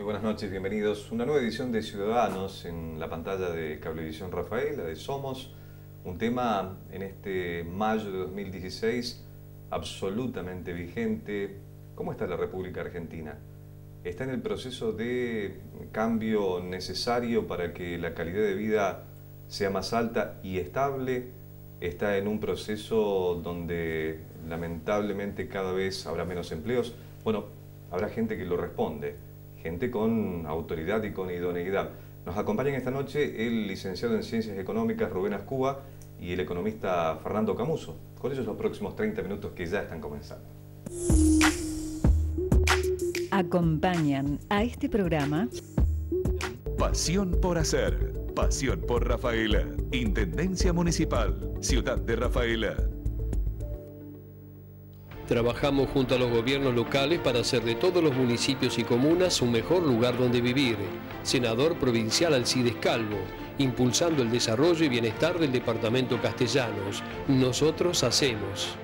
buenas noches, bienvenidos. Una nueva edición de Ciudadanos en la pantalla de Cablevisión Rafaela, de Somos. Un tema en este mayo de 2016 absolutamente vigente. ¿Cómo está la República Argentina? ¿Está en el proceso de cambio necesario para que la calidad de vida sea más alta y estable? ¿Está en un proceso donde lamentablemente cada vez habrá menos empleos? Bueno, habrá gente que lo responde, gente con autoridad y con idoneidad. Nos acompañan esta noche el licenciado en Ciencias Económicas Rubén Ascuba y el economista Fernando Camuso. Con ellos los próximos 30 minutos que ya están comenzando. Acompañan a este programa Pasión por hacer, pasión por Rafaela, Intendencia Municipal, Ciudad de Rafaela. Trabajamos junto a los gobiernos locales para hacer de todos los municipios y comunas un mejor lugar donde vivir. Senador provincial Alcides Calvo, impulsando el desarrollo y bienestar del departamento Castellanos. Nosotros hacemos.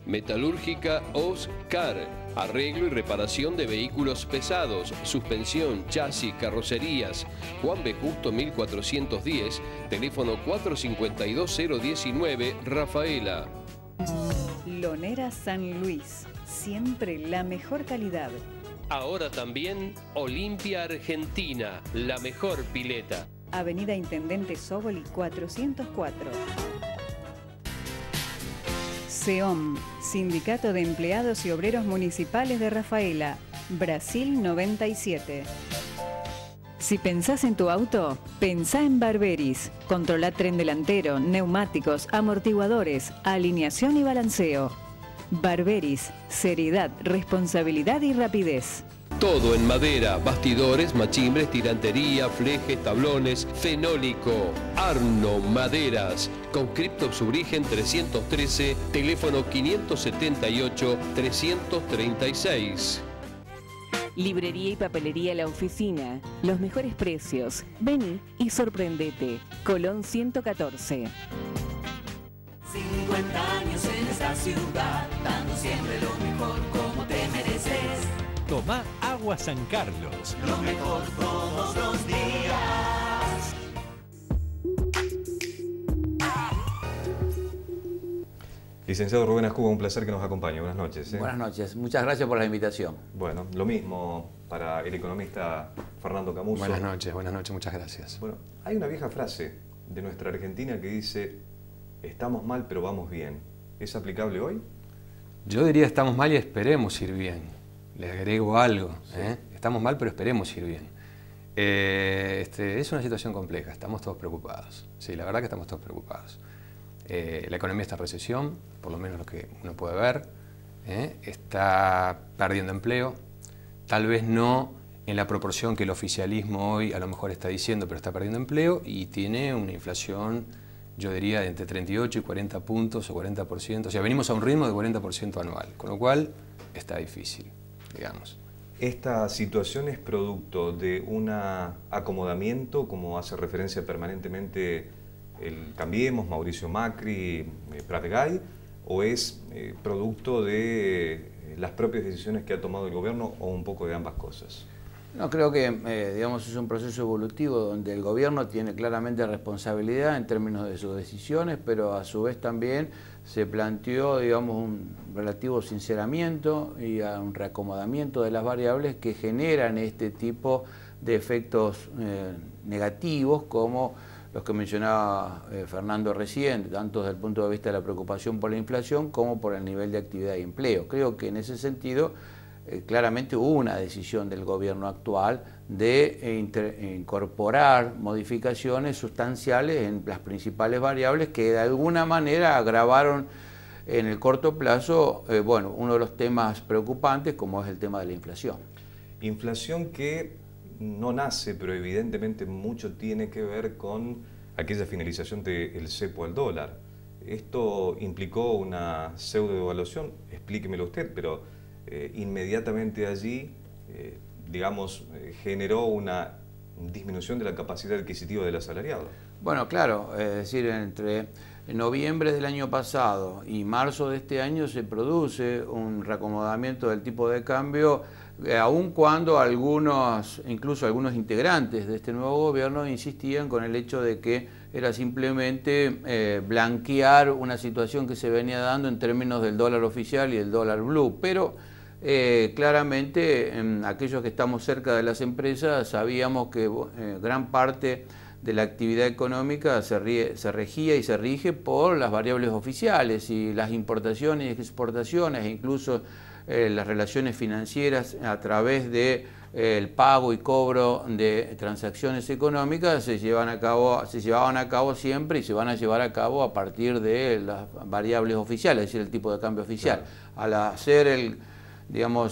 Metalúrgica Oscar, arreglo y reparación de vehículos pesados, suspensión, chasis, carrocerías. Juan B. Justo 1410, teléfono 452-019, Rafaela. Lonera San Luis, siempre la mejor calidad. Ahora también Olimpia Argentina, la mejor pileta. Avenida Intendente Sóboli 404. SEOM, Sindicato de Empleados y Obreros Municipales de Rafaela, Brasil 97. Si pensás en tu auto, pensá en Barberis. Controla tren delantero, neumáticos, amortiguadores, alineación y balanceo. Barberis, seriedad, responsabilidad y rapidez. Todo en madera, bastidores, machimbres, tirantería, flejes, tablones, fenólico. Arno Maderas, conscripto Subrigen 313, teléfono 578-336. Librería y papelería La Oficina. Los mejores precios. Vení y sorprendete. Colón 114. 50 años en esta ciudad, dando siempre lo mejor como te mereces. Tomá Agua San Carlos. Lo mejor todos los días. Licenciado Rubén Ascuba, un placer que nos acompañe. Buenas noches. Buenas noches, muchas gracias por la invitación. Bueno, lo mismo para el economista Fernando Camuso. Buenas noches, muchas gracias. Bueno, hay una vieja frase de nuestra Argentina que dice: estamos mal pero vamos bien. ¿Es aplicable hoy? Yo diría estamos mal y esperemos ir bien. Le agrego algo. Sí. Estamos mal pero esperemos ir bien. Es una situación compleja, estamos todos preocupados. Sí, la verdad que estamos todos preocupados. La economía está en recesión, por lo menos lo que uno puede ver. Está perdiendo empleo, tal vez no en la proporción que el oficialismo hoy a lo mejor está diciendo, pero está perdiendo empleo y tiene una inflación, yo diría, de entre 38 y 40 puntos o 40%. O sea, venimos a un ritmo de 40% anual, con lo cual está difícil, digamos. ¿Esta situación es producto de un acomodamiento, como hace referencia permanentemente el Cambiemos, Mauricio Macri, Pratgay, o es producto de las propias decisiones que ha tomado el gobierno o un poco de ambas cosas? No, creo que digamos, es un proceso evolutivo donde el gobierno tiene claramente responsabilidad en términos de sus decisiones, pero a su vez también se planteó, digamos, un relativo sinceramiento y un reacomodamiento de las variables que generan este tipo de efectos negativos como los que mencionaba Fernando recién, tanto desde el punto de vista de la preocupación por la inflación como por el nivel de actividad y empleo. Creo que en ese sentido claramente hubo una decisión del gobierno actual de incorporar modificaciones sustanciales en las principales variables que de alguna manera agravaron en el corto plazo bueno, uno de los temas preocupantes como es el tema de la inflación. Inflación que no nace, pero evidentemente mucho tiene que ver con aquella finalización del cepo al dólar. Esto implicó una pseudo-devaluación, explíquemelo usted, pero inmediatamente allí, digamos, generó una disminución de la capacidad adquisitiva del asalariado. Bueno, claro, es decir, entre En noviembre del año pasado y marzo de este año se produce un reacomodamiento del tipo de cambio, aun cuando incluso algunos integrantes de este nuevo gobierno insistían con el hecho de que era simplemente blanquear una situación que se venía dando en términos del dólar oficial y el dólar blue. Pero claramente aquellos que estamos cerca de las empresas sabíamos que gran parte de la actividad económica se regía y se rige por las variables oficiales, y las importaciones y exportaciones, e incluso las relaciones financieras a través de el pago y cobro de transacciones económicas se llevaban a cabo siempre y se van a llevar a cabo a partir de las variables oficiales, es decir, el tipo de cambio oficial. Claro. Al hacer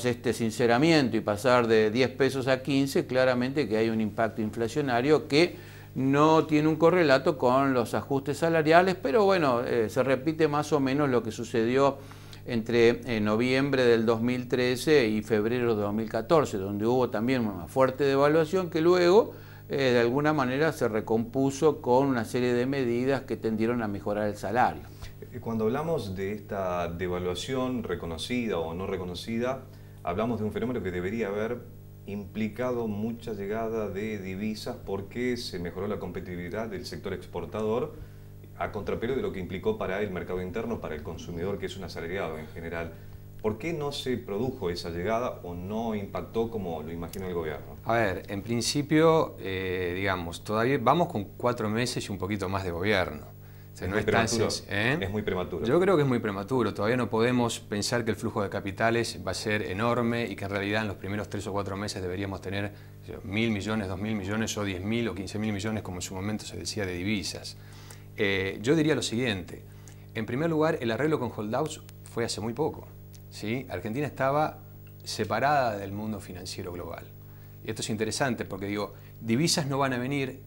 este sinceramiento y pasar de 10 pesos a 15, claramente que hay un impacto inflacionario que no tiene un correlato con los ajustes salariales, pero bueno, se repite más o menos lo que sucedió entre noviembre del 2013 y febrero de 2014, donde hubo también una fuerte devaluación que luego de alguna manera se recompuso con una serie de medidas que tendieron a mejorar el salario. Cuando hablamos de esta devaluación reconocida o no reconocida, hablamos de un fenómeno que debería haber implicado mucha llegada de divisas porque se mejoró la competitividad del sector exportador a contrapelo de lo que implicó para el mercado interno, para el consumidor, que es un asalariado en general. ¿Por qué no se produjo esa llegada o no impactó como lo imaginó el gobierno? A ver, en principio, digamos, todavía vamos con 4 meses y un poquito más de gobierno. O sea, no es tan sencillo, ¿eh? Es muy prematuro. Yo creo que es muy prematuro. Todavía no podemos pensar que el flujo de capitales va a ser enorme y que en realidad en los primeros 3 o 4 meses deberíamos tener 1.000 millones, 2.000 millones o 10.000 o 15.000 millones, como en su momento se decía, de divisas. Yo diría lo siguiente. En primer lugar, el arreglo con holdouts fue hace muy poco, ¿sí? Argentina estaba separada del mundo financiero global. Y esto es interesante porque, digo, divisas no van a venir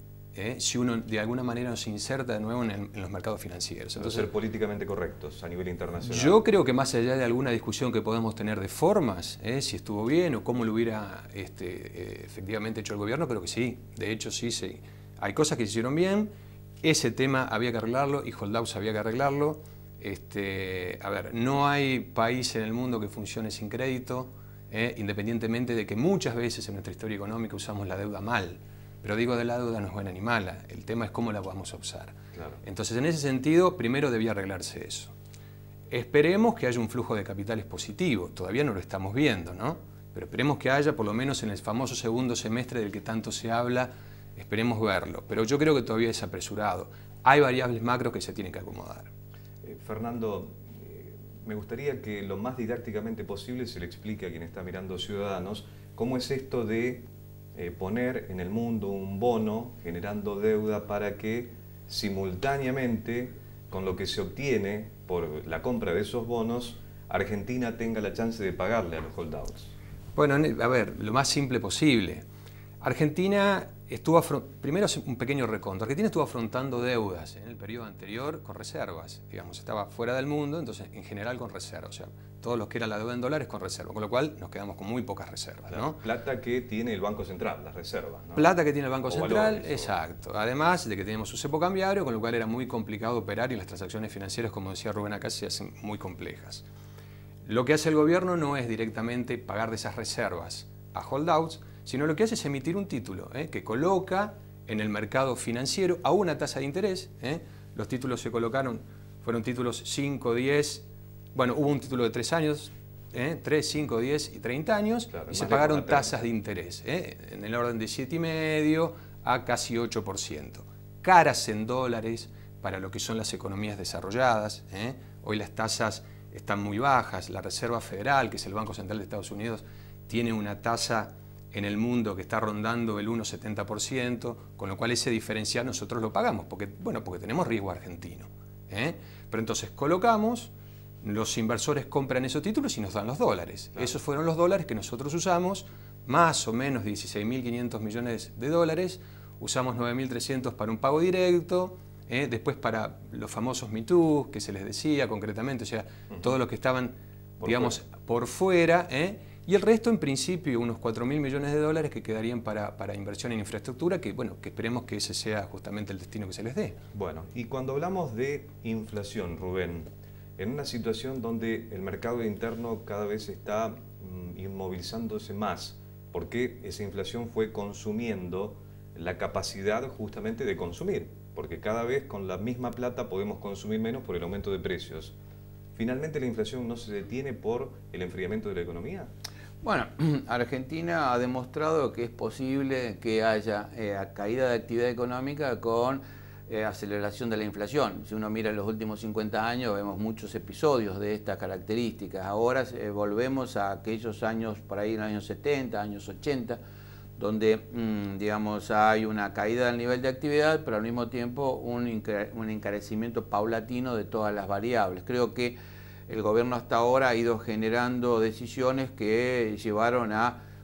si uno de alguna manera no se inserta de nuevo en los mercados financieros. Entonces, ser políticamente correctos a nivel internacional. Yo creo que más allá de alguna discusión que podemos tener de formas, si estuvo bien o cómo lo hubiera efectivamente hecho el gobierno, creo que sí. De hecho, sí. Hay cosas que se hicieron bien, ese tema había que arreglarlo y holdouts había que arreglarlo. A ver, no hay país en el mundo que funcione sin crédito, independientemente de que muchas veces en nuestra historia económica usamos la deuda mal. Pero digo, de la deuda no es buena ni mala, el tema es cómo la vamos a usar. Claro. Entonces, en ese sentido, primero debía arreglarse eso. Esperemos que haya un flujo de capitales positivo, todavía no lo estamos viendo, ¿no? Pero esperemos que haya, por lo menos en el famoso segundo semestre del que tanto se habla, esperemos verlo. Pero yo creo que todavía es apresurado. Hay variables macro que se tienen que acomodar. Fernando, me gustaría que lo más didácticamente posible se le explique a quien está mirando Ciudadanos cómo es esto de poner en el mundo un bono generando deuda para que simultáneamente con lo que se obtiene por la compra de esos bonos, Argentina tenga la chance de pagarle a los holdouts. Bueno, a ver, lo más simple posible. Argentina estuvo, primero un pequeño reconto, Argentina estuvo afrontando deudas en el periodo anterior con reservas, digamos, estaba fuera del mundo, entonces en general con reservas, o sea, todo lo que era la deuda en dólares con reserva, con lo cual nos quedamos con muy pocas reservas, ¿no? Plata que tiene el Banco Central, las reservas, ¿no? Plata que tiene el Banco Central, valores, exacto. Además de que teníamos su cepo cambiario, con lo cual era muy complicado operar y las transacciones financieras, como decía Rubén acá, se hacen muy complejas. Lo que hace el gobierno no es directamente pagar de esas reservas a holdouts, sino lo que hace es emitir un título que coloca en el mercado financiero a una tasa de interés. Los títulos se colocaron, fueron títulos 5, 10, bueno, hubo un título de 3 años, 3, 5, 10 y 30 años, claro, y se pagaron tasas de interés, en el orden de 7,5 a casi 8%. Caras en dólares para lo que son las economías desarrolladas. Hoy las tasas están muy bajas. La Reserva Federal, que es el Banco Central de Estados Unidos, tiene una tasa en el mundo que está rondando el 1,70%, con lo cual ese diferencial nosotros lo pagamos, porque tenemos riesgo argentino. Pero entonces colocamos, los inversores compran esos títulos y nos dan los dólares. Claro. Esos fueron los dólares que nosotros usamos, más o menos 16.500 millones de dólares, usamos 9.300 para un pago directo, después para los famosos MeToo, que se les decía concretamente, o sea, todos los que estaban, digamos, por fuera, Y el resto, en principio, unos 4.000 millones de dólares que quedarían para inversión en infraestructura, que bueno, que esperemos que ese sea justamente el destino que se les dé. Bueno, y cuando hablamos de inflación, Rubén, en una situación donde el mercado interno cada vez está inmovilizándose más, porque esa inflación fue consumiendo la capacidad justamente de consumir, porque cada vez con la misma plata podemos consumir menos por el aumento de precios. ¿Finalmente la inflación no se detiene por el enfriamiento de la economía? Bueno, Argentina ha demostrado que es posible que haya caída de actividad económica con aceleración de la inflación. Si uno mira los últimos 50 años, vemos muchos episodios de estas características. Ahora volvemos a aquellos años, por ahí en los años 70, años 80, donde digamos, hay una caída del nivel de actividad, pero al mismo tiempo un encarecimiento paulatino de todas las variables. Creo que el gobierno hasta ahora ha ido generando decisiones que llevaron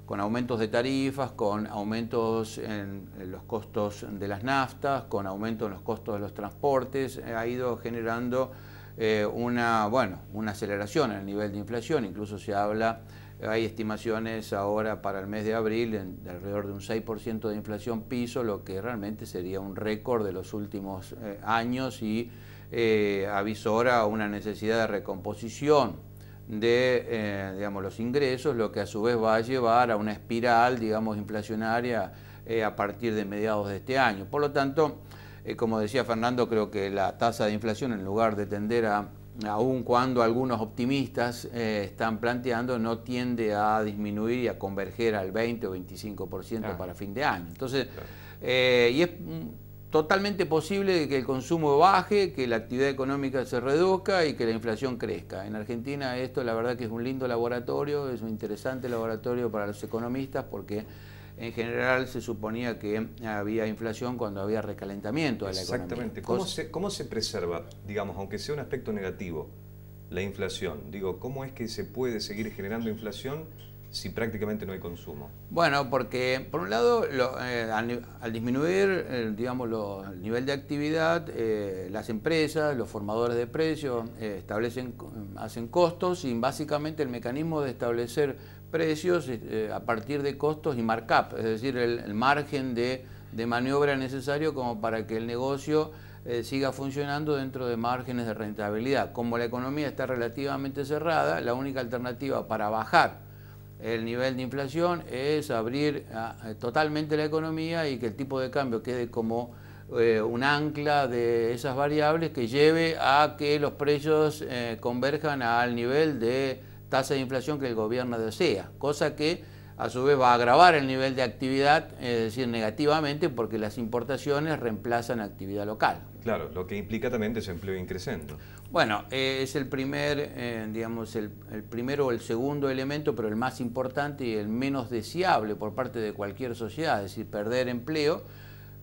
con aumentos de tarifas, con aumentos en los costos de las naftas, con aumentos en los costos de los transportes, ha ido generando una aceleración en el nivel de inflación. Incluso se habla, hay estimaciones ahora para el mes de abril de alrededor de un 6% de inflación piso, lo que realmente sería un récord de los últimos años y avisora una necesidad de recomposición de digamos, los ingresos, lo que a su vez va a llevar a una espiral, digamos, inflacionaria a partir de mediados de este año. Por lo tanto, como decía Fernando, creo que la tasa de inflación, en lugar de tender aun cuando algunos optimistas están planteando, no tiende a disminuir y a converger al 20 o 25% para fin de año. Entonces, y es totalmente posible que el consumo baje, que la actividad económica se reduzca y que la inflación crezca. En Argentina esto la verdad que es un lindo laboratorio, es un interesante laboratorio para los economistas porque en general se suponía que había inflación cuando había recalentamiento de la economía. Exactamente. ¿Cómo se preserva, digamos, aunque sea un aspecto negativo, la inflación? Digo, ¿cómo es que se puede seguir generando inflación si prácticamente no hay consumo? Bueno, porque por un lado, al disminuir digamos, el nivel de actividad, las empresas, los formadores de precios hacen costos y básicamente el mecanismo de establecer precios a partir de costos y markup, es decir, el margen de maniobra necesario como para que el negocio siga funcionando dentro de márgenes de rentabilidad. Como la economía está relativamente cerrada, la única alternativa para bajar el nivel de inflación es abrir totalmente la economía y que el tipo de cambio quede como un ancla de esas variables que lleve a que los precios converjan al nivel de tasa de inflación que el gobierno desea, cosa que a su vez va a agravar el nivel de actividad, es decir, negativamente, porque las importaciones reemplazan actividad local. Claro, lo que implica también desempleo increciendo. Bueno, es el primer, digamos, el primero o el segundo elemento, pero el más importante y el menos deseable por parte de cualquier sociedad, es decir, perder empleo,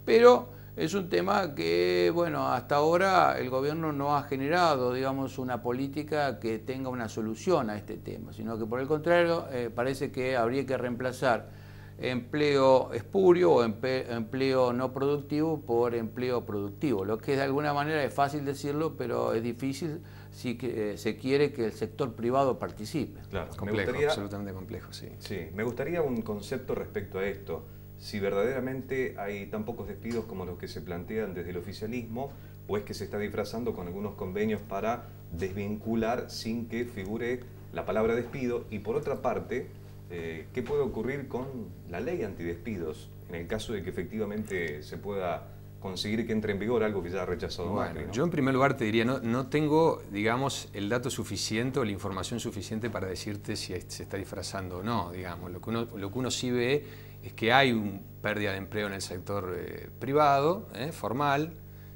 pero es un tema que, bueno, hasta ahora el gobierno no ha generado, digamos, una política que tenga una solución a este tema, sino que por el contrario parece que habría que reemplazar empleo espurio o empleo no productivo por empleo productivo, lo que de alguna manera es fácil decirlo, pero es difícil si se quiere que el sector privado participe. Claro, complejo, absolutamente complejo, sí. Sí, me gustaría un concepto respecto a esto. Si verdaderamente hay tan pocos despidos como los que se plantean desde el oficialismo, o es que se está disfrazando con algunos convenios para desvincular sin que figure la palabra despido, y por otra parte, ¿qué puede ocurrir con la ley antidespidos en el caso de que efectivamente se pueda conseguir que entre en vigor algo que ya ha rechazado Macri, ¿no? Yo en primer lugar te diría, no tengo, digamos, el dato suficiente o la información suficiente para decirte si se está disfrazando o no, digamos. Lo que uno sí ve es que hay una pérdida de empleo en el sector privado, formal,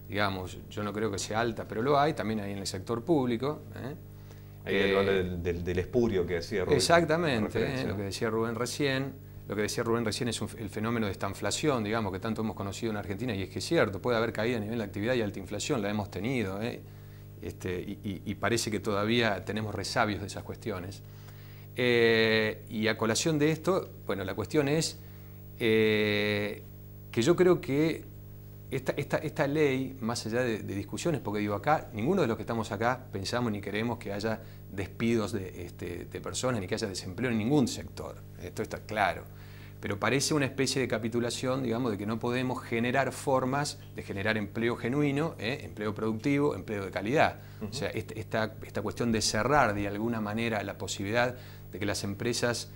digamos, yo no creo que sea alta, pero lo hay, también hay en el sector público. Ahí del espurio que decía Rubén. Exactamente, lo que decía Rubén recién. Lo que decía Rubén recién es el fenómeno de esta inflación, digamos, que tanto hemos conocido en Argentina, y es que es cierto, puede haber caída a nivel de actividad y alta inflación, la hemos tenido, y parece que todavía tenemos resabios de esas cuestiones. Y a colación de esto, bueno, la cuestión es que yo creo que esta ley, más allá de discusiones, porque digo acá, ninguno de los que estamos acá pensamos ni queremos que haya despidos de personas, ni que haya desempleo en ningún sector. Esto está claro. Pero parece una especie de capitulación, digamos, de que no podemos generar formas de generar empleo genuino, empleo productivo, empleo de calidad. O sea, esta cuestión de cerrar de alguna manera la posibilidad de que las empresas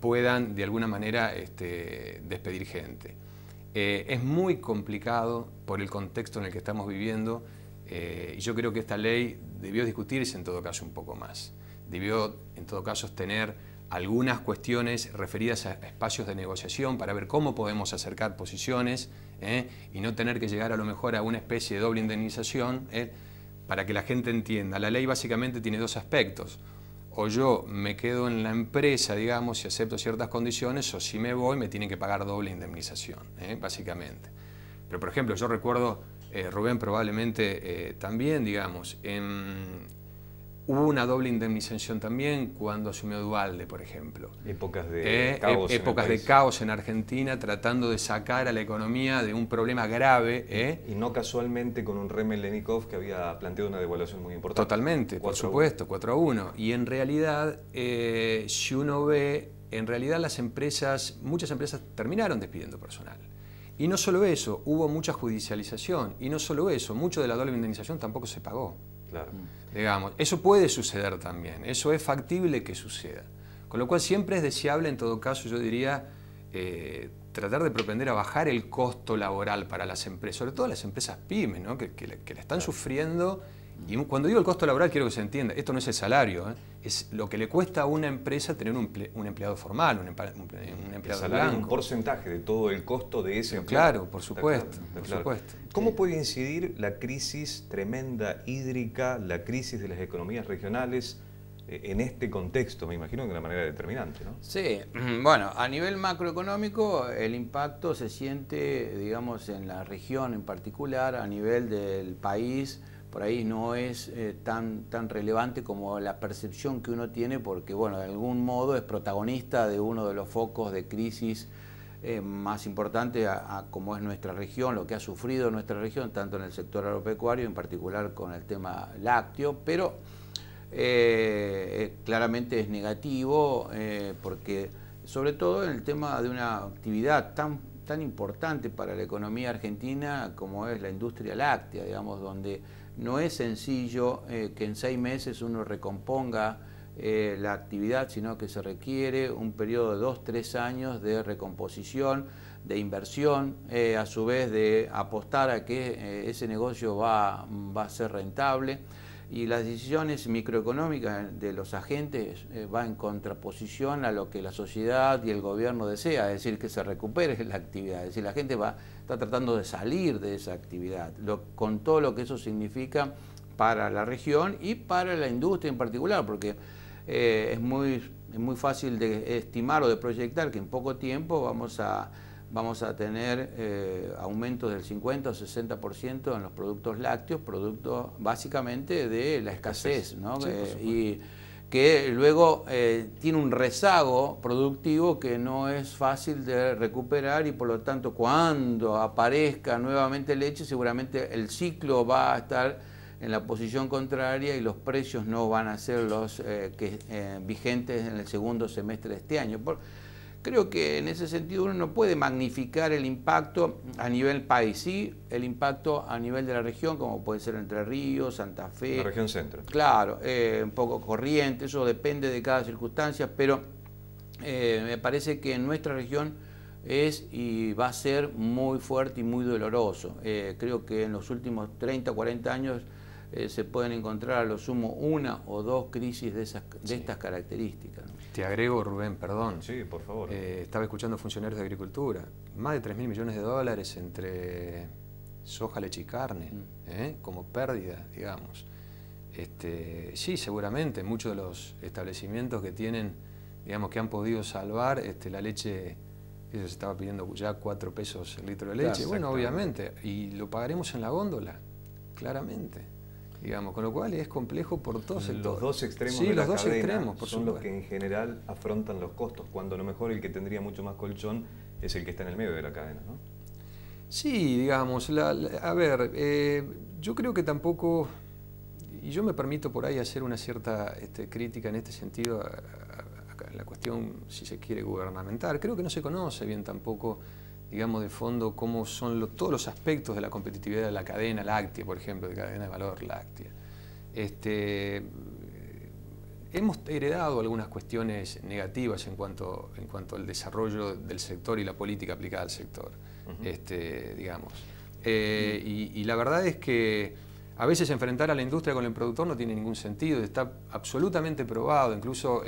puedan de alguna manera despedir gente. Es muy complicado por el contexto en el que estamos viviendo y yo creo que esta ley debió discutirse en todo caso un poco más. Debió en todo caso tener algunas cuestiones referidas a espacios de negociación para ver cómo podemos acercar posiciones y no tener que llegar a lo mejor a una especie de doble indemnización para que la gente entienda. La ley básicamente tiene dos aspectos. O yo me quedo en la empresa, digamos, y acepto ciertas condiciones, o si me voy me tienen que pagar doble indemnización, básicamente. Pero, por ejemplo, yo recuerdo, Rubén probablemente también, digamos, hubo una doble indemnización también cuando asumió Duhalde, por ejemplo. Épocas de caos en Argentina, tratando de sacar a la economía de un problema grave. Y no casualmente con un Rem Lenikov que había planteado una devaluación muy importante. Totalmente, por supuesto, 4-1. Y en realidad, si uno ve, en realidad muchas empresas terminaron despidiendo personal. Y no solo eso, hubo mucha judicialización. Y no solo eso, mucho de la doble indemnización tampoco se pagó. Claro. Digamos, eso puede suceder también, eso es factible que suceda. Con lo cual siempre es deseable, en todo caso, yo diría, tratar de propender a bajar el costo laboral para las empresas, sobre todo las empresas pymes, ¿no? que la están sufriendo. Y cuando digo el costo laboral quiero que se entienda, esto no es el salario, es lo que le cuesta a una empresa tener un empleado formal, un empleado blanco. Un porcentaje de todo el costo de ese empleado. Claro, por supuesto, por supuesto. ¿Cómo puede incidir la crisis tremenda hídrica, la crisis de las economías regionales en este contexto? Me imagino que de una manera determinante, ¿no? Sí, bueno, a nivel macroeconómico el impacto se siente, digamos, en la región en particular, a nivel del país. Por ahí no es tan relevante como la percepción que uno tiene porque, bueno, de algún modo es protagonista de uno de los focos de crisis más importantes como es nuestra región, lo que ha sufrido nuestra región, tanto en el sector agropecuario, en particular con el tema lácteo, pero claramente es negativo porque, sobre todo en el tema de una actividad tan importante para la economía argentina como es la industria láctea, digamos, donde no es sencillo que en 6 meses uno recomponga la actividad, sino que se requiere un periodo de 2-3 años de recomposición, de inversión, a su vez de apostar a que ese negocio va a ser rentable. Y las decisiones microeconómicas de los agentes va en contraposición a lo que la sociedad y el gobierno desea, es decir, que se recupere la actividad, es decir, la gente está tratando de salir de esa actividad, con todo lo que eso significa para la región y para la industria en particular, porque es muy fácil de estimar o de proyectar que en poco tiempo vamos a tener aumentos del 50 o 60% en los productos lácteos, producto básicamente de la escasez, ¿no? Sí, y que luego tiene un rezago productivo que no es fácil de recuperar y por lo tanto cuando aparezca nuevamente leche seguramente el ciclo va a estar en la posición contraria y los precios no van a ser los vigentes en el segundo semestre de este año. Creo que en ese sentido uno no puede magnificar el impacto a nivel país, sí, el impacto a nivel de la región, como puede ser Entre Ríos, Santa Fe. La región centro. Claro, un poco Corrientes, eso depende de cada circunstancia, pero me parece que en nuestra región es y va a ser muy fuerte y muy doloroso. Creo que en los últimos 30 o 40 años se pueden encontrar a lo sumo 1 o 2 crisis de estas características, ¿no? Te agrego, Rubén, perdón. Sí, por favor. Estaba escuchando funcionarios de agricultura. Más de 3.000 millones de dólares entre soja, leche y carne, como pérdida, digamos. Sí, seguramente muchos de los establecimientos que tienen, digamos, que han podido salvar la leche, eso se estaba pidiendo ya 4 pesos el litro de leche. Claro, bueno, obviamente, y lo pagaremos en la góndola, claramente. Digamos, con lo cual es complejo por todos sectores. Los dos extremos de la cadena son los que en general afrontan los costos, cuando a lo mejor el que tendría mucho más colchón es el que está en el medio de la cadena, ¿no? Sí, digamos, a ver, yo creo que tampoco, y yo me permito por ahí hacer una cierta crítica en este sentido a la cuestión, si se quiere, gubernamental. Creo que no se conoce bien tampoco, digamos, de fondo cómo son todos los aspectos de la competitividad de la cadena láctea, por ejemplo, de cadena de valor láctea. Hemos heredado algunas cuestiones negativas en cuanto al desarrollo del sector y la política aplicada al sector, digamos. Y la verdad es que a veces enfrentar a la industria con el productor no tiene ningún sentido, está absolutamente probado, incluso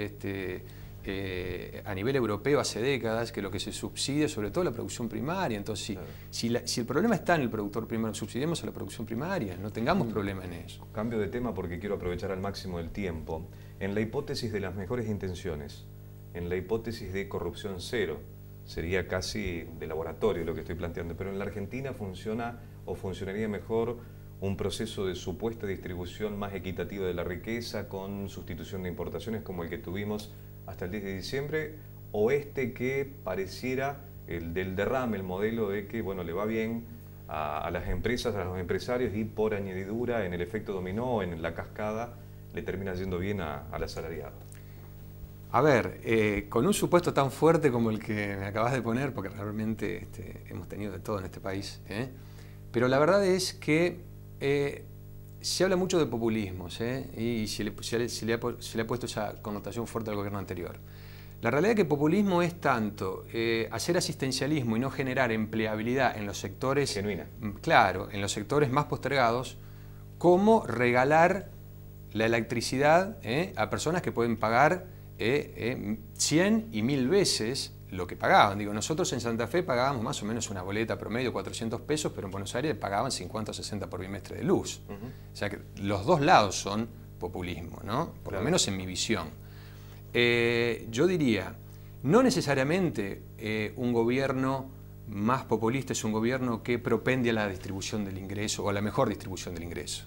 a nivel europeo hace décadas, que lo que se subsidia es sobre todo la producción primaria. Entonces, si el problema está en el productor primario, subsidiemos a la producción primaria, no tengamos problema en eso. Cambio de tema porque quiero aprovechar al máximo el tiempo. En la hipótesis de las mejores intenciones, en la hipótesis de corrupción cero, sería casi de laboratorio lo que estoy planteando, pero en la Argentina funciona o funcionaría mejor un proceso de supuesta distribución más equitativa de la riqueza con sustitución de importaciones como el que tuvimos hasta el 10 de diciembre, o que pareciera el del derrame, el modelo de que, bueno, le va bien a las empresas, a los empresarios, y por añadidura, en el efecto dominó, en la cascada, le termina yendo bien al asalariado. A ver, con un supuesto tan fuerte como el que me acabas de poner, porque realmente hemos tenido de todo en este país, pero la verdad es que se habla mucho de populismos, y se le ha puesto esa connotación fuerte al gobierno anterior. La realidad es que populismo es tanto hacer asistencialismo y no generar empleabilidad en los sectores, genuina, claro, en los sectores más postergados, como regalar la electricidad a personas que pueden pagar 100 y 1000 veces lo que pagaban. Digo, nosotros en Santa Fe pagábamos más o menos una boleta promedio, 400 pesos, pero en Buenos Aires pagaban 50 o 60 por bimestre de luz. O sea que los dos lados son populismo, ¿no? Por lo menos en mi visión. Yo diría, no necesariamente un gobierno más populista es un gobierno que propende a la distribución del ingreso o a la mejor distribución del ingreso.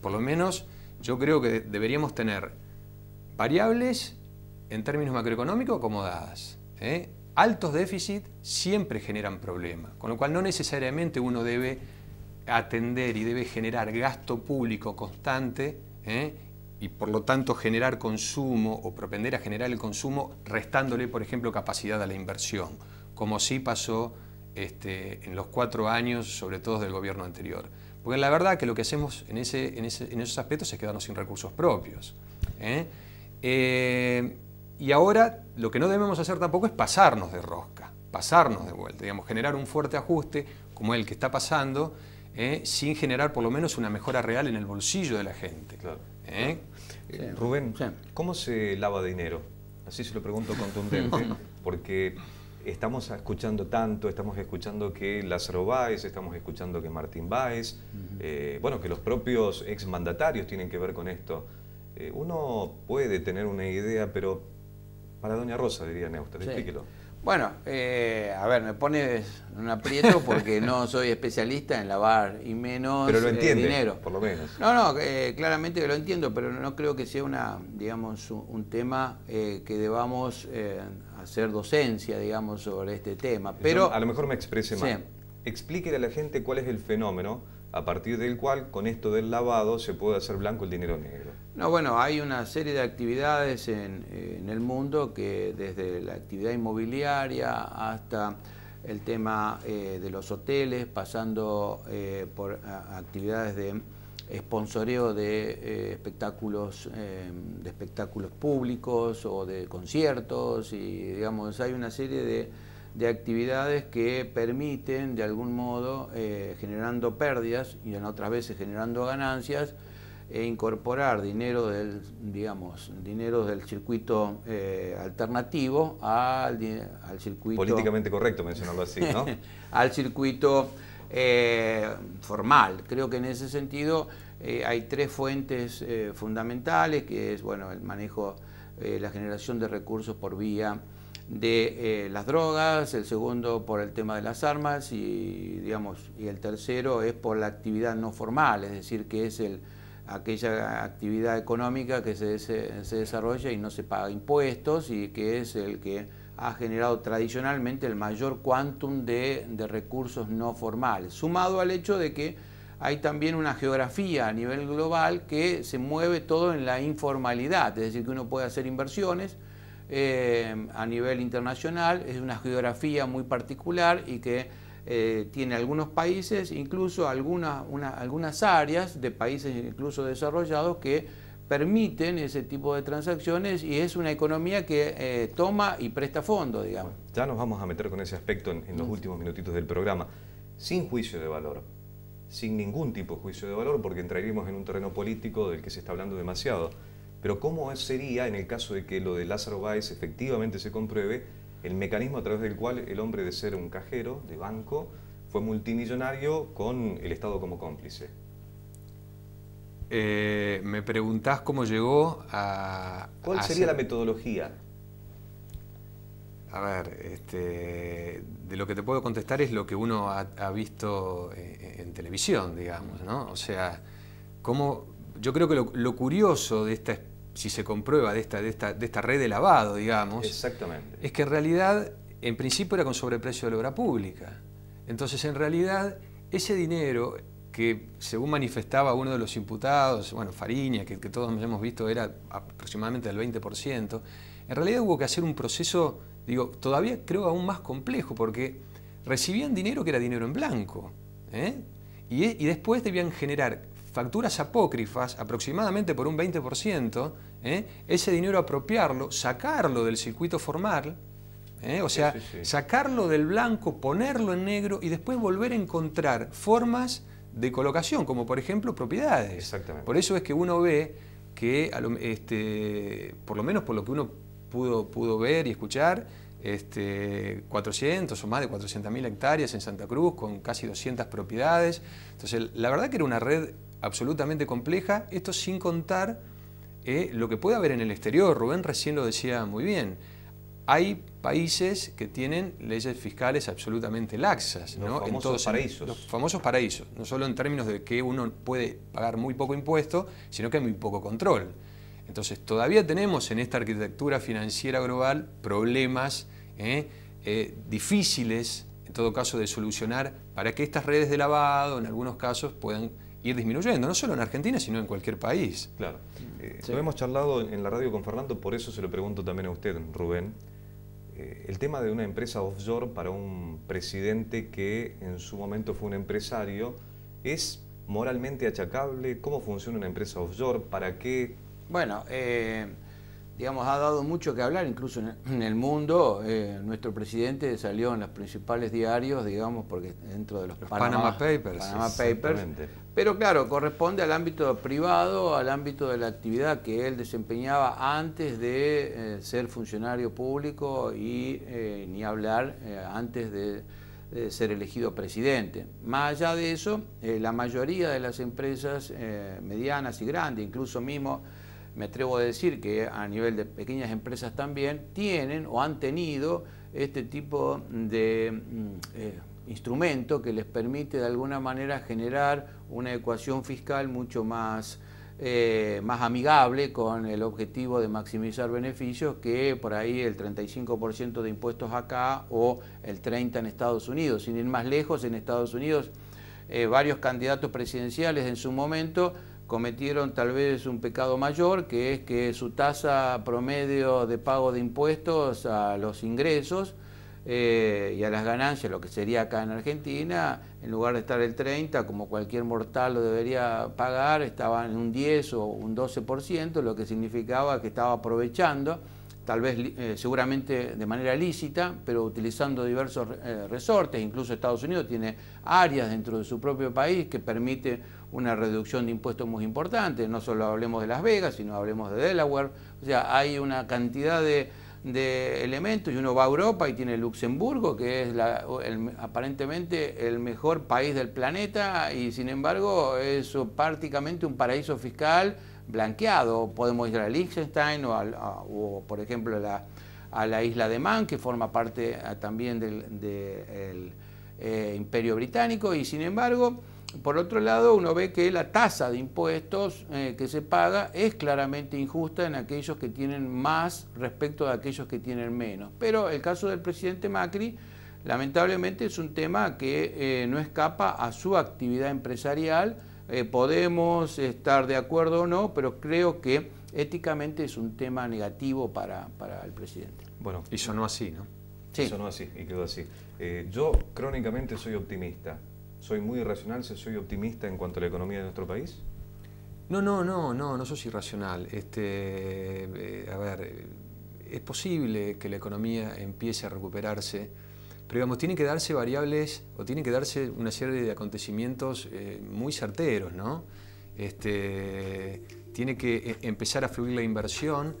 Por lo menos yo creo que deberíamos tener variables en términos macroeconómicos acomodadas. Altos déficits siempre generan problemas, con lo cual no necesariamente uno debe atender y debe generar gasto público constante, y por lo tanto generar consumo o propender a generar el consumo restándole, por ejemplo, capacidad a la inversión, como sí pasó en los 4 años, sobre todo del gobierno anterior. Porque la verdad que lo que hacemos en esos aspectos es quedarnos sin recursos propios. Y ahora lo que no debemos hacer tampoco es pasarnos de rosca, pasarnos de vuelta, digamos, generar un fuerte ajuste como el que está pasando, sin generar por lo menos una mejora real en el bolsillo de la gente. Claro. Rubén, ¿cómo se lava dinero? Así se lo pregunto contundente, porque estamos escuchando tanto, estamos escuchando que Lázaro Báez, estamos escuchando que Martín Báez, bueno, que los propios exmandatarios tienen que ver con esto. Uno puede tener una idea, pero para doña Rosa, diría Neustadt, explíquelo. Bueno, a ver, me pones en un aprieto porque no soy especialista en lavar y menos pero lo entiende, dinero. Por lo menos. No, claramente que lo entiendo, pero no creo que sea digamos, un tema que debamos hacer docencia, digamos, sobre este tema. Pero a lo mejor me exprese mal. Explíquele a la gente cuál es el fenómeno a partir del cual, con esto del lavado, se puede hacer blanco el dinero negro. No, bueno, hay una serie de actividades en el mundo que desde la actividad inmobiliaria hasta el tema de los hoteles, pasando por actividades de sponsoreo de espectáculos públicos o de conciertos, y digamos hay una serie de actividades que permiten de algún modo, generando pérdidas y en otras veces generando ganancias, incorporar dinero del circuito alternativo al circuito... Políticamente correcto mencionarlo así, ¿no? al circuito formal. Creo que en ese sentido hay 3 fuentes fundamentales, que es, bueno, el manejo, la generación de recursos por vía de las drogas, el segundo por el tema de las armas y el tercero es por la actividad no formal, es decir, que es aquella actividad económica que se desarrolla y no se paga impuestos y que es el que ha generado tradicionalmente el mayor quantum de recursos no formales, sumado al hecho de que hay también una geografía a nivel global que se mueve todo en la informalidad, es decir, que uno puede hacer inversiones a nivel internacional, es una geografía muy particular y que tiene algunos países, incluso algunas áreas de países incluso desarrollados que permiten ese tipo de transacciones y es una economía que toma y presta fondos, digamos. Ya nos vamos a meter con ese aspecto en los últimos minutitos del programa, sin juicio de valor, sin ningún tipo de juicio de valor, porque entraríamos en un terreno político del que se está hablando demasiado. Pero ¿cómo sería en el caso de que lo de Lázaro Báez efectivamente se compruebe, el mecanismo a través del cual el hombre de ser un cajero de banco fue multimillonario con el Estado como cómplice? Me preguntás cómo llegó a... ¿Cuál sería la metodología? A ver, de lo que te puedo contestar es lo que uno ha visto en televisión, digamos, ¿no? O sea, yo creo que lo curioso de esta, si se comprueba, de esta red de lavado, digamos, exactamente, es que en realidad, en principio era con sobreprecio de la obra pública. Entonces, en realidad, ese dinero que, según manifestaba uno de los imputados, bueno, Fariña, que todos hemos visto, era aproximadamente del 20%, en realidad hubo que hacer un proceso, digo, todavía creo aún más complejo, porque recibían dinero que era dinero en blanco, y después debían generar facturas apócrifas, aproximadamente por un 20%, ese dinero apropiarlo, sacarlo del circuito formal, o sea, sacarlo del blanco, ponerlo en negro y después volver a encontrar formas de colocación, como por ejemplo propiedades. Exactamente. Por eso es que uno ve que, por lo menos por lo que uno pudo ver y escuchar, 400 o más de 400.000 hectáreas en Santa Cruz, con casi 200 propiedades. Entonces, la verdad que era una red absolutamente compleja, esto sin contar lo que puede haber en el exterior. Rubén recién lo decía muy bien. Hay países que tienen leyes fiscales absolutamente laxas, ¿no? Los famosos paraísos. Los famosos paraísos, no solo en términos de que uno puede pagar muy poco impuesto, sino que hay muy poco control. Entonces, todavía tenemos en esta arquitectura financiera global problemas difíciles, en todo caso, de solucionar para que estas redes de lavado, en algunos casos, puedan ir disminuyendo, no solo en Argentina, sino en cualquier país. Claro. Lo hemos charlado en la radio con Fernando, por eso se lo pregunto también a usted, Rubén. El tema de una empresa offshore para un presidente que en su momento fue un empresario, ¿es moralmente achacable? ¿Cómo funciona una empresa offshore? ¿Para qué? Bueno, digamos, ha dado mucho que hablar, incluso en el mundo. Nuestro presidente salió en los principales diarios, digamos, porque dentro de los Panama Papers. Pero claro, corresponde al ámbito privado, al ámbito de la actividad que él desempeñaba antes de ser funcionario público y ni hablar antes de ser elegido presidente. Más allá de eso, la mayoría de las empresas medianas y grandes, incluso mismo me atrevo a decir que a nivel de pequeñas empresas también, tienen o han tenido este tipo de instrumento que les permite de alguna manera generar una ecuación fiscal mucho más amigable con el objetivo de maximizar beneficios que por ahí el 35% de impuestos acá o el 30% en Estados Unidos. Sin ir más lejos, en Estados Unidos varios candidatos presidenciales en su momento cometieron tal vez un pecado mayor, que es que su tasa promedio de pago de impuestos a los ingresos y a las ganancias, lo que sería acá en Argentina, en lugar de estar el 30%, como cualquier mortal lo debería pagar, estaba en un 10 o un 12%, lo que significaba que estaba aprovechando, tal vez seguramente de manera lícita, pero utilizando diversos resortes. Incluso Estados Unidos tiene áreas dentro de su propio país que permite una reducción de impuestos muy importante. No solo hablemos de Las Vegas, sino hablemos de Delaware. O sea, hay una cantidad de elementos, y uno va a Europa y tiene Luxemburgo, que es aparentemente el mejor país del planeta, y sin embargo es prácticamente un paraíso fiscal blanqueado. Podemos ir a Liechtenstein o por ejemplo a la isla de Man, que forma parte también del Imperio Británico, y sin embargo por otro lado, uno ve que la tasa de impuestos que se paga es claramente injusta en aquellos que tienen más respecto de aquellos que tienen menos. Pero el caso del presidente Macri, lamentablemente, es un tema que no escapa a su actividad empresarial. Podemos estar de acuerdo o no, pero creo que éticamente es un tema negativo para el presidente. Bueno, y sonó así, ¿no? Sí. Sonó así y quedó así. Yo crónicamente soy optimista. ¿Soy muy irracional si soy optimista en cuanto a la economía de nuestro país? No sos irracional. A ver, es posible que la economía empiece a recuperarse, pero digamos, tienen que darse variables o tienen que darse una serie de acontecimientos muy certeros, ¿no? Tiene que empezar a fluir la inversión.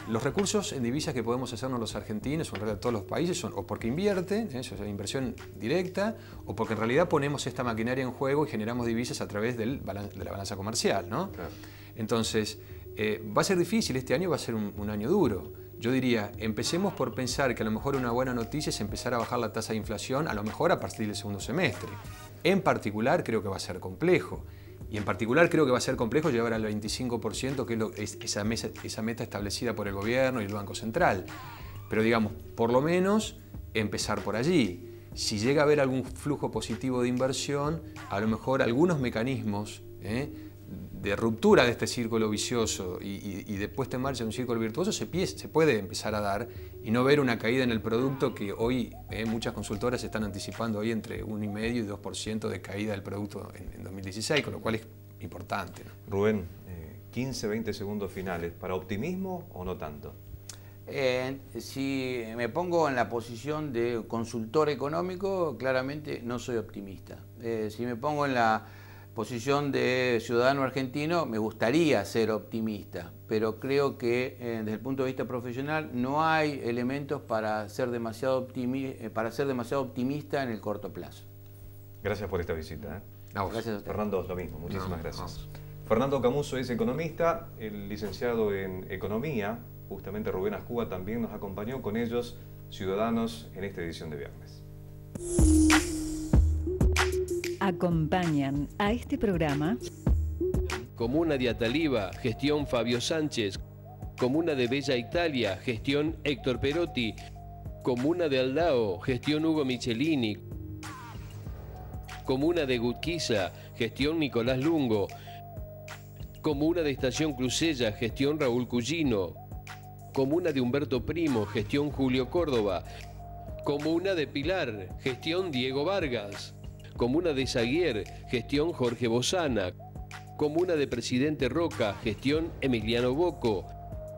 Los recursos en divisas que podemos hacernos los argentinos o en realidad todos los países son o porque invierten, eso es inversión directa, o porque en realidad ponemos esta maquinaria en juego y generamos divisas a través de la balanza comercial, ¿no? Claro. Entonces, va a ser difícil, este año va a ser un año duro. Yo diría, empecemos por pensar que a lo mejor una buena noticia es empezar a bajar la tasa de inflación, a lo mejor a partir del segundo semestre. En particular, creo que va a ser complejo. Y en particular creo que va a ser complejo llegar al 25%, que es esa meta establecida por el gobierno y el Banco Central. Pero digamos, por lo menos empezar por allí. Si llega a haber algún flujo positivo de inversión, a lo mejor algunos mecanismos de ruptura de este círculo vicioso y de puesta en marcha de un círculo virtuoso se puede empezar a dar y no ver una caída en el producto que hoy muchas consultoras están anticipando hoy entre 1,5 y 2% de caída del producto en 2016, con lo cual es importante, ¿no? Rubén, 15, 20 segundos finales, ¿para optimismo o no tanto? Si me pongo en la posición de consultor económico, claramente no soy optimista. Si me pongo en la posición de ciudadano argentino, me gustaría ser optimista, pero creo que desde el punto de vista profesional no hay elementos para ser demasiado optimista en el corto plazo. Gracias por esta visita. Gracias a usted. Fernando, lo mismo, muchísimas gracias. Fernando Camuso es economista, el licenciado en Economía, justamente Rubén Ascúa también nos acompañó, con ellos ciudadanos en esta edición de viernes. Acompañan a este programa Comuna de Ataliva, gestión Fabio Sánchez. Comuna de Bella Italia, gestión Héctor Perotti. Comuna de Aldao, gestión Hugo Michelini. Comuna de Gutquiza, gestión Nicolás Lungo. Comuna de Estación Crucella, gestión Raúl Cugino. Comuna de Humberto Primo, gestión Julio Córdoba. Comuna de Pilar, gestión Diego Vargas. Comuna de Zaguier, gestión Jorge Bozana. Comuna de Presidente Roca, gestión Emiliano Bocco.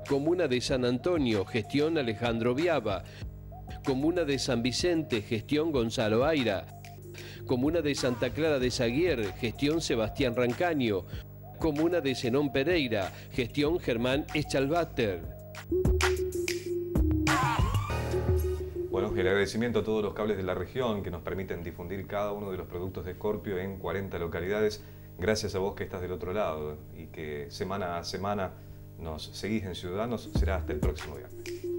Comuna de San Antonio, gestión Alejandro Viaba. Comuna de San Vicente, gestión Gonzalo Aira. Comuna de Santa Clara de Zaguier, gestión Sebastián Rancaño. Comuna de Zenón Pereira, gestión Germán Eschalbater. Bueno, el agradecimiento a todos los cables de la región que nos permiten difundir cada uno de los productos de Scorpio en 40 localidades. Gracias a vos que estás del otro lado y que semana a semana nos seguís en Ciudadanos. Será hasta el próximo viernes.